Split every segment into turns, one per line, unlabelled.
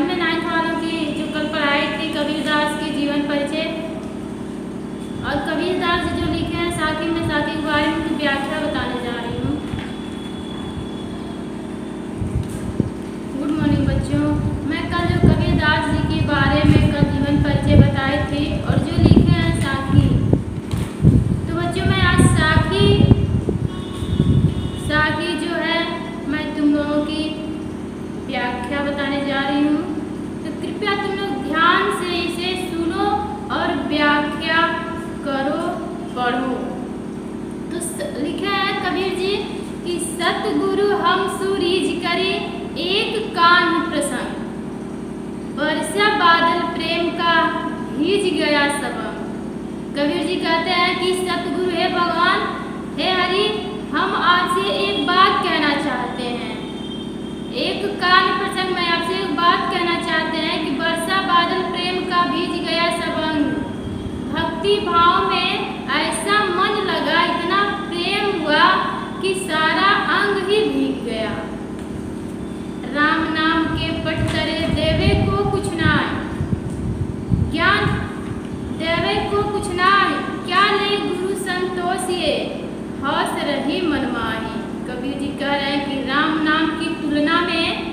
आज मैं 9th वालों की जो कल पढ़ाई थी कबीरदास के जीवन परिचय और कबीरदास जो लिखे हैं साकी में साकी के बारे में उनकी व्याख्या बताने जा रही हूँ। गुड मॉर्निंग बच्चों, मैं कल जो कबीरदास जी के बारे में कल जीवन परिचय बताई थी और जो लिखे हैं साकी, तो बच्चों मैं आज साकी जो है मैं तुम लोगों की व्याख्या बताने जा रही हूँ। तो कृपया तुम लोग ध्यान से इसे सुनो और व्याख्या करो, पढ़ो। तो लिखा है कबीर जी कि सतगुरु हम सूरीज करे एक कान प्रसंग, वर्षा बादल प्रेम का भीज गया सबम। कबीर जी कहते हैं कि सतगुरु है भगवान, हे हरि, हम आपसे एक बात कहना चाहते हैं। एक कान प्रसंग में आपसे एक बात कहना चाहते हैं कि वर्षा बादल प्रेम का भीज गया सब अंग। भक्ति भाव में ऐसा मन लगा, इतना प्रेम हुआ कि सारा अंग ही भीग गया। राम नाम के पट तरे देवे को कुछ नाय, ज्ञान देवे को कुछ नाय, क्या ले गुरु संतोषिए, हौस रही मनमाही। कबीर जी कह रहे हैं कि राम नाम की तुलना में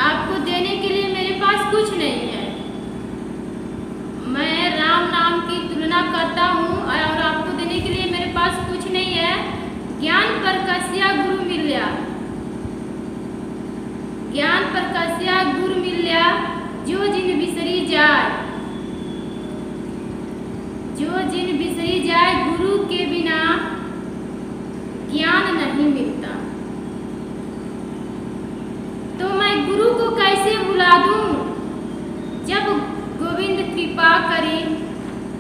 आपको देने के लिए मेरे पास कुछ नहीं है। मैं राम नाम की तुलना करता हूँ और आपको देने के लिए मेरे पास कुछ नहीं है। ज्ञान प्रकाशिया गुरु मिल्या, ज्ञान प्रकाशिया गुरु मिल्या, जो जिन बिसरी जाए, जो जिन बिसरी जाए, गुरु के बिना ज्ञान नहीं मिलता। तो मैं गुरु को कैसे भुला दूं? जब गोविंद कृपा करी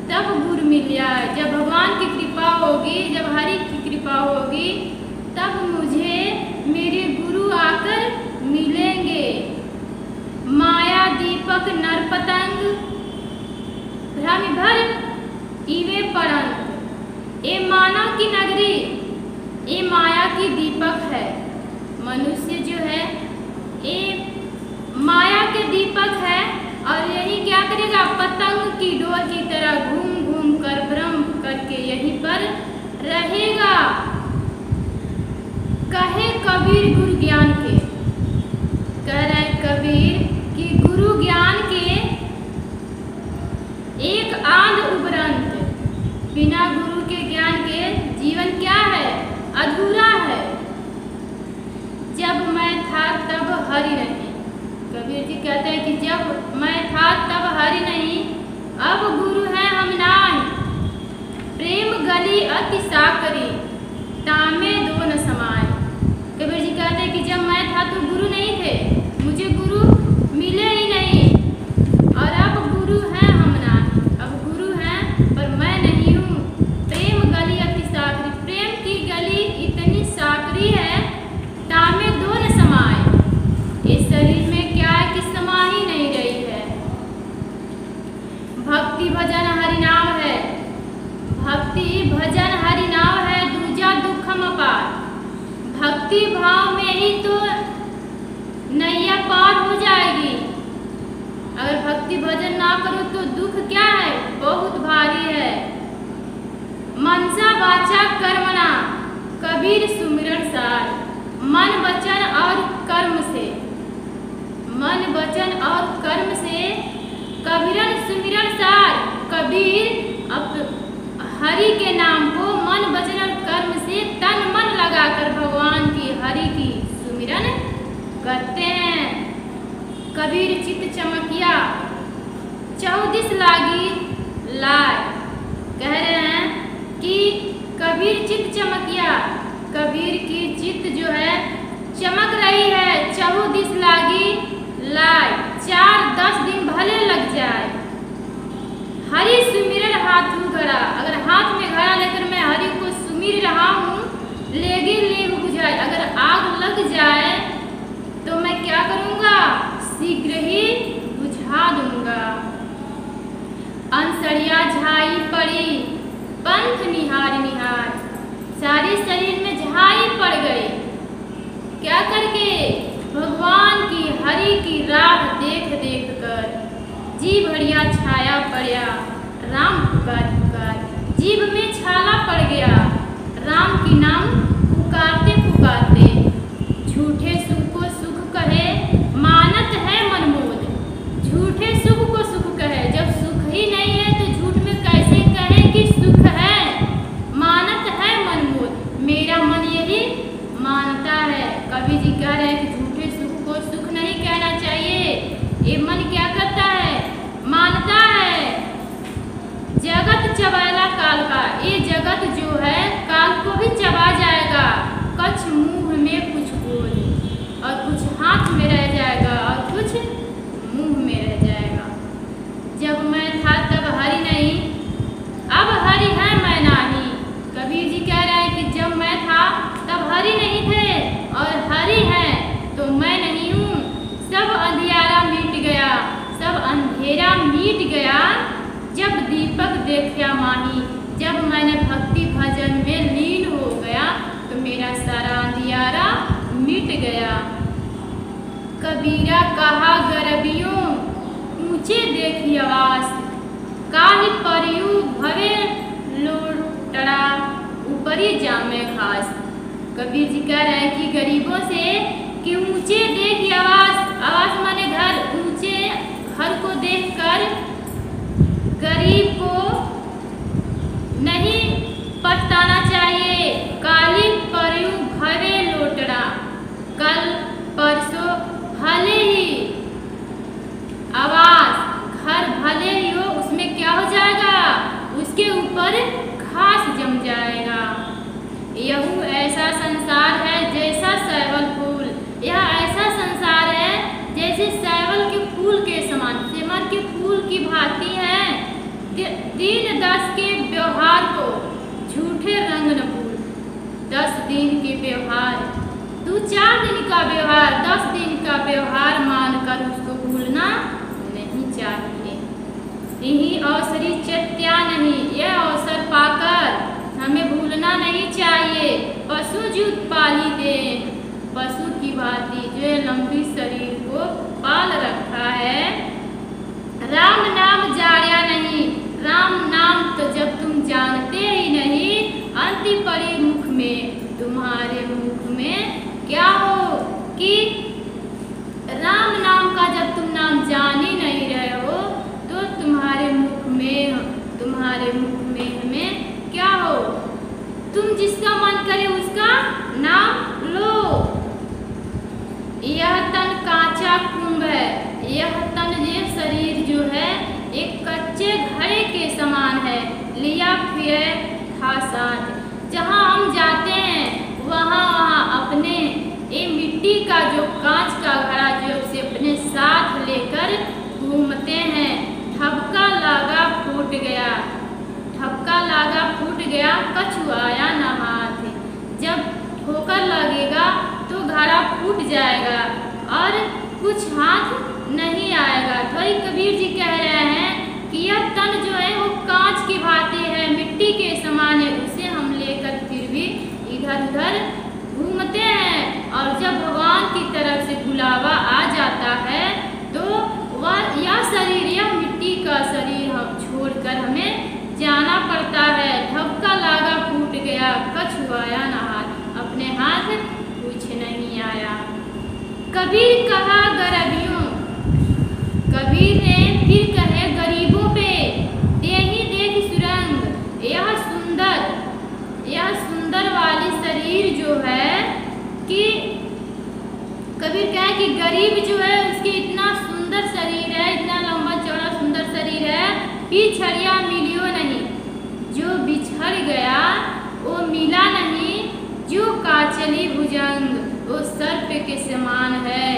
तब गुरु मिल्या। जब भगवान की कृपा होगी, जब हरि की कृपा होगी, तब मुझे मेरे गुरु आकर मिलेंगे। माया दीपक नर पतंग, भ्रम भर इवे परंत। ये मानव की नगरी, ये माया की दीपक है। मनुष्य जो है ये माया के दीपक है और यही क्या करेगा, पतंग की डोर की तरह घूम घूम कर भ्रम करके यहीं पर रहेगा। कहे कबीर गुरु ज्ञान के, कह रहे कबीर कि गुरु ज्ञान के एक आंध उबरंत, बिना गुरु के ज्ञान के जीवन क्या है, अधूरा है। जब मैं था तब हरि नहीं। कबीर जी कहते हैं कि जब मैं था तब हरि नहीं, अब गुरु है हम नाय। प्रेम गली अति साकरी, तामे दो न समाए। कबीर जी कहते हैं कि जब मैं था तो गुरु नहीं थे, मुझे गुरु मिले ही नहीं, और अब गुरु है हम नाय। अब गुरु हैं पर मैं नहीं हूँ। प्रेम गली अति साकरी, प्रेम की गली इतनी साकरी है, तामे दो न समाए। इस शरीर में क्या है कि समा ही नहीं रही है। भक्ति भजन हरि नाम है, भक्ति भजन हरि नाम है, दूजा दुखम अपार। भक्ति भाव में ही तो नैया पार हो जाएगी। अगर भक्ति भजन ना करो तो दुख क्या है, बहुत भारी है। मनसा वाचा कर्मणा, कबीर सुमिरन सार। मन वचन और कर्म से, मन वचन और कर्म से कबीरन सुमिरन सार। कबीर अब हरि के नाम को मन वचन और कर्म से तन मन लगाकर भगवान की, हरि की सुमिरन करते हैं। कबीर चित चमकिया, 14 लागी लाय। कह रहे हैं कि कबीर चित चमकिया, कबीर की चित्त जो है चमक रही है। 14 लागी लाय, 4-10 दिन भले लग जाए। हरि सुमिरन हाथू घड़ा, अगर हाथ में घड़ा लेकर मैं हरि को सुमिर रहा हूँ, लेगी लेग बुझाए। अगर आग लग जाए तो मैं क्या करूँगा, शीघ्र ही बुझा दूंगा। अंसरिया झाई पड़ी, पंथ निहार निहार। सारे शरीर में झाई पड़ गई, क्या करके, भगवान की, हरि हरि की राह देख देख कर जी भरिया छाया पड़या, राम पुकार पुकार जीभ में छाला पड़ गया। राम की नाम पुकारते पुकारते झूठे सुख को सुख कहे, मानत है मनमोद। झूठे सुख को सुख कहे, जब सुख ही नहीं है तो झूठ में कैसे कहे कि सुख है। मानत है मनमोद, मेरा मन यही मानता है। कवि जी कह रहे हैं कि झूठे सुख को सुख नहीं कहना चाहिए। ये मन क्या करता है, मानता है। जगत चबैला काल का, ये जगत जो है काल को भी चबा जाएगा। कछ मुंह में कुछ बोल और कुछ हाथ में रह जाएगा और कुछ मुंह में रह जाएगा। जब मैं था तब हरि नहीं, अब हरि है मैं नहीं। कबीर जी कह रहे हैं कि जब मैं था तब हरि नहीं थे और हरि है तो मैं नहीं हूँ। सब अंधियारा मिट गया, सब अंधेरा मिट गया जब दीपक देखा माही। जब मैंने भक्ति भजन में लीन हो गया तो मेरा सारा अंधियारा मिट गया। कबीरा कहा गरबियों ऊंचे देखी आवाज, काहि परियु भवे लोटड़ा ऊपरी जामे खास। कबीर जी कह रहे हैं कि गरीबों से कि ऊंचे देखी आवाज, आवाज माने घर, ऊंचे घर को देखकर गरीब को नहीं पछताना चाहिए। काली परियु भवे लोटड़ा, कल परसों भले ही आवाज घर भले ही हो, उसमें क्या हो जाएगा, उसके ऊपर घास जम जाएगा। यह ऐसा संसार है जैसा सैवल फूल, यह ऐसा संसार है जैसे सैवल के फूल के समान, सिमर के फूल की भांति है। दिन 10 के व्यवहार को झूठे रंग न भूल। 10 दिन के व्यवहार, तू 4 दिन का व्यवहार 10 दिन का व्यवहार मानकर उसको भूलना नहीं चाहिए। यही अवसरी चत्या नहीं, यह अवसर पाकर हमें भूलना नहीं चाहिए। पशु जो पाली दे, पशु की भांति जो लंबी शरीर को पाल रखा है। राम नाम जाया नहीं, राम नाम तो जब तुम जानते ही नहीं, अंति पड़ी मुख में, तुम्हारे मुख में क्या हो कि राम नाम का जब तुम नाम जान ही नहीं रहे हो तो तुम्हारे मुख में हमें क्या हो। तुम जिसका मन करे उसका नाम लो। यह तन कांचा कुंभ है, यह तन ये शरीर जो है एक कच्चे घड़े के समान है। लिया फिर था साथ, जहाँ हम जाते हैं वहाँ अपने ये मिट्टी का जो कांच का घड़ा जो उसे अपने साथ लेकर घूमते हैं। ठपका लागा फूट गया, ठपका लागा फूट गया, कछुआया न हाथ। जब ठोकर लगेगा तो घड़ा फूट जाएगा और कुछ हाथ नहीं आएगा। तो कबीर जी कह रहे हैं कि यह तन जो है वो कांच की भांति है, मिट्टी के समान है। उसे हम लेकर फिर भी इधर उधर घूमते हैं और जब भगवान की तरफ से बुलावा आ जाता है तो वह यह शरीर, यह मिट्टी का शरीर हम छोड़कर हमें जाना पड़ता है। ठपका लागा फूट गया, कछुआया न हाथ, अपने हाथ कुछ नहीं आया। कबीर कहा गरीबियों, कबीर ने फिर कहे गरीबों पे देही देख सुरंग। यह सुंदर वाली शरीर जो है कि कबीर कहे कि गरीब जो है उसकी इतना सुंदर शरीर है, इतना लंबा चौड़ा सुंदर शरीर है, पिछड़िया मिलियो नहीं। जो बिछड़ गया वो मिला नहीं, जो काचली भुजंग वो सर्प के समान है।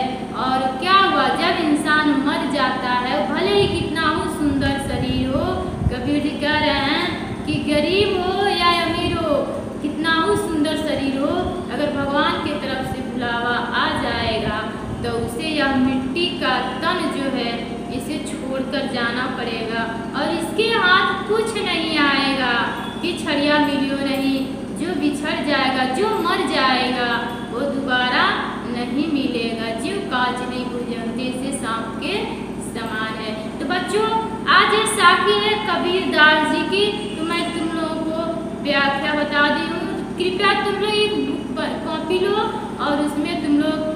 और क्या हुआ, जब इंसान मर जाता है भले ही कितना हो सुंदर शरीर हो, कबीर जी कह रहे हैं कि गरीब हो या अमीर हो, कितना हो सुंदर शरीर हो, अगर भगवान की तरफ से बुलावा आ जाएगा तो उसे यह मिट्टी का तन जो है इसे छोड़कर जाना पड़ेगा और इसके हाथ कुछ नहीं आएगा। पिछड़िया मिलियो नहीं, जो बिछड़ जाएगा, जो मर जाएगा वो दोबारा नहीं मिलेगा। जीव काचली भुजंग के समान है। तो बच्चों आज ये साखी है कबीर दास जी की, तो मैं तुम लोगों को व्याख्या बता दी हूँ। कृपया तुम लोग एक बुक पर कॉपी लो और उसमें तुम लोग